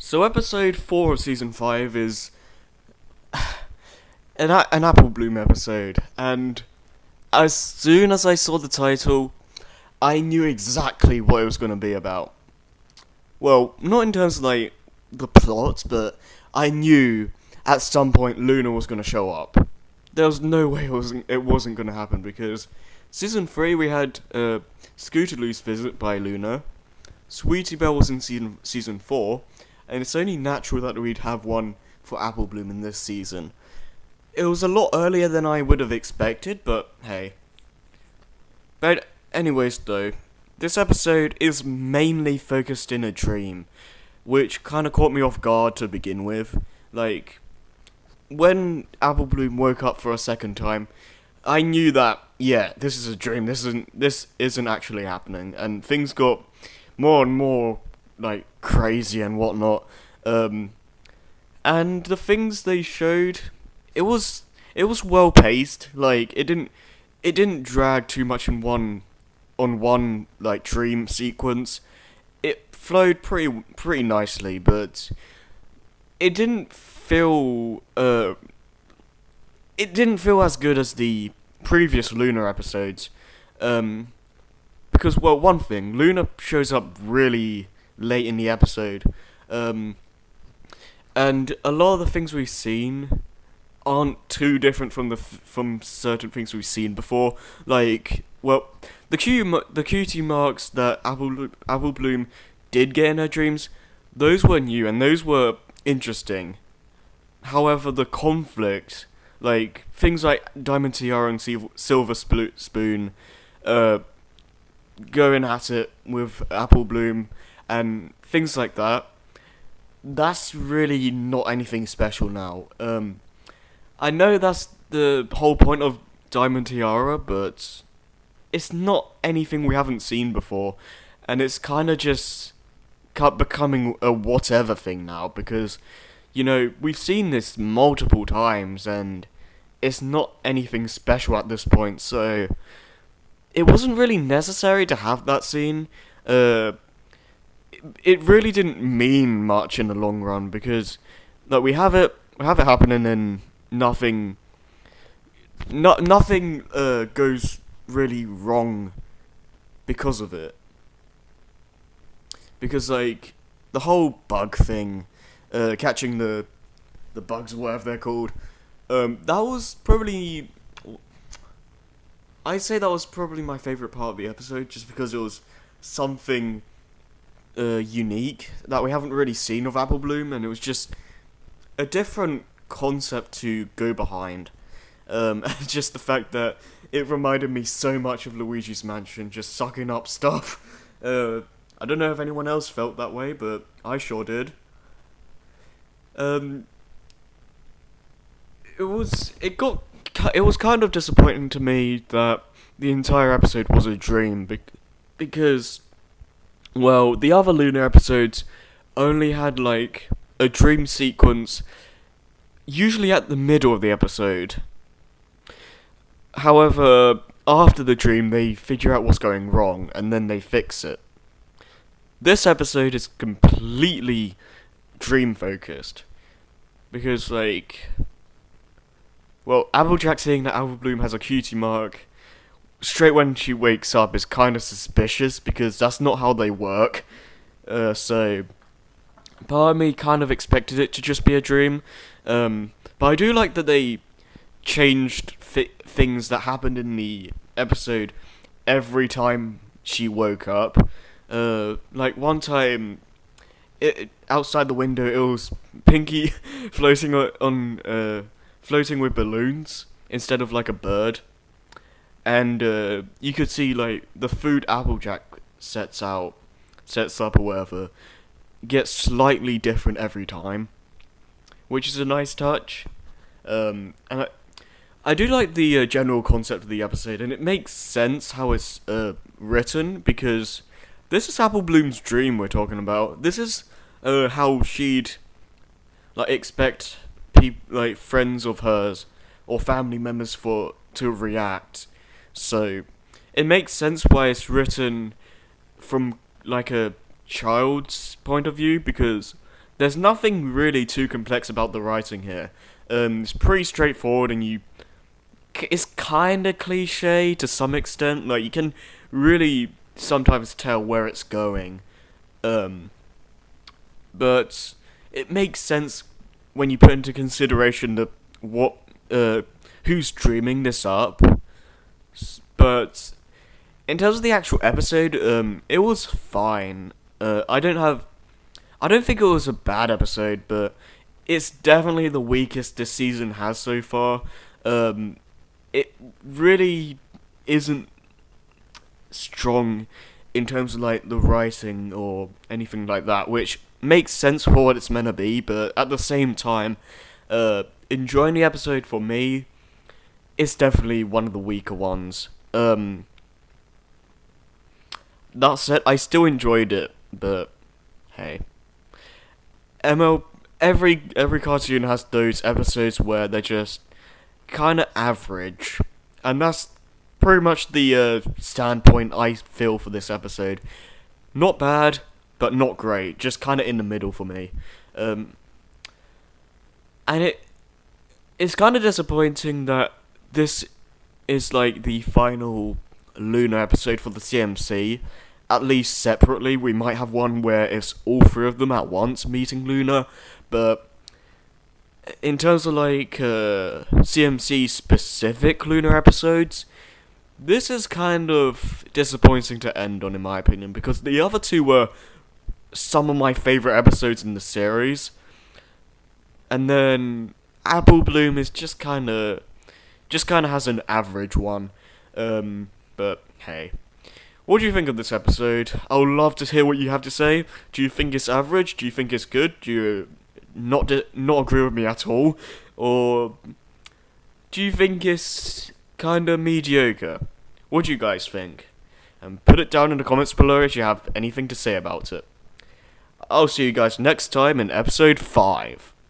So episode 4 of season 5 is an Apple Bloom episode, and as soon as I saw the title, I knew exactly what it was going to be about. Well, not in terms of like the plot, but I knew at some point Luna was going to show up. There was no way it wasn't going to happen because season 3 we had Scootaloo's visit by Luna. Sweetie Belle was in season 4, and it's only natural that we'd have one for Apple Bloom in this season. It was a lot earlier than I would have expected, but hey. But anyways though, this episode is mainly focused in a dream, which kinda caught me off guard to begin with. Like, when Apple Bloom woke up for a second time, I knew that, yeah, this is a dream, this isn't actually happening, and things got more and more like crazy and whatnot. And the things they showed, it was well paced. Like it didn't drag too much in one like dream sequence. It flowed pretty nicely, but it didn't feel as good as the previous Lunar episodes. Because, well, one thing, Luna shows up really late in the episode, and a lot of the things we've seen aren't too different from certain things we've seen before. Like, well, the cutie marks that Apple Bloom did get in her dreams, those were new and those were interesting. However, the conflict, like things like Diamond Tiara and Silver Spoon, going at it with Apple Bloom and things like that, that's really not anything special now. I know that's the whole point of Diamond Tiara, but it's not anything we haven't seen before, and it's kind of just becoming a whatever thing now, because, you know, we've seen this multiple times, and it's not anything special at this point, so it wasn't really necessary to have that scene. It really didn't mean much in the long run because, like, we have it happening and nothing goes really wrong because of it. Because, like, the whole bug thing, catching the bugs or whatever they're called, that was probably, I'd say that was probably my favourite part of the episode, just because it was something unique that we haven't really seen of Apple Bloom, and it was just a different concept to go behind. Just the fact that it reminded me so much of Luigi's Mansion, just sucking up stuff. I don't know if anyone else felt that way, but I sure did. It was kind of disappointing to me that the entire episode was a dream, because, well, the other Lunar episodes only had, like, a dream sequence, usually at the middle of the episode. However, after the dream, they figure out what's going wrong, and then they fix it. This episode is completely dream-focused, because, like, well, Applejack saying that Apple Bloom has a cutie mark straight when she wakes up is kind of suspicious, because that's not how they work. So part of me kind of expected it to just be a dream. But I do like that they changed things that happened in the episode every time she woke up. Like one time, outside the window, it was Pinky floating floating with balloons instead of like a bird, and you could see like the food Applejack sets up or whatever gets slightly different every time, which is a nice touch. And I do like the general concept of the episode, and it makes sense how it's written, because this is Apple Bloom's dream we're talking about. This is how she'd like expect like friends of hers or family members to react. So it makes sense why it's written from like a child's point of view, because there's nothing really too complex about the writing here. It's pretty straightforward, and it's kind of cliche to some extent. Like, you can really sometimes tell where it's going. But it makes sense when you put into consideration who's dreaming this up. But in terms of the actual episode, it was fine. I don't think it was a bad episode, but it's definitely the weakest this season has so far. It really isn't strong in terms of like the writing or anything like that, which makes sense for what it's meant to be, but at the same time, enjoying the episode for me, it's definitely one of the weaker ones. That said, I still enjoyed it, but hey. Every cartoon has those episodes where they're just kinda average, and that's pretty much the standpoint I feel for this episode. Not bad, but not great, just kinda in the middle for me. And it's kinda disappointing that this is like the final Luna episode for the CMC. At least separately, we might have one where it's all three of them at once meeting Luna, but in terms of like CMC specific Luna episodes, this is kind of disappointing to end on, in my opinion, because the other two were some of my favourite episodes in the series, and then Apple Bloom is just kind of has an average one. But hey, what do you think of this episode? I would love to hear what you have to say. Do you think it's average? Do you think it's good? Do you not agree with me at all? Or do you think it's kind of mediocre? What do you guys think? And put it down in the comments below if you have anything to say about it. I'll see you guys next time in episode 5.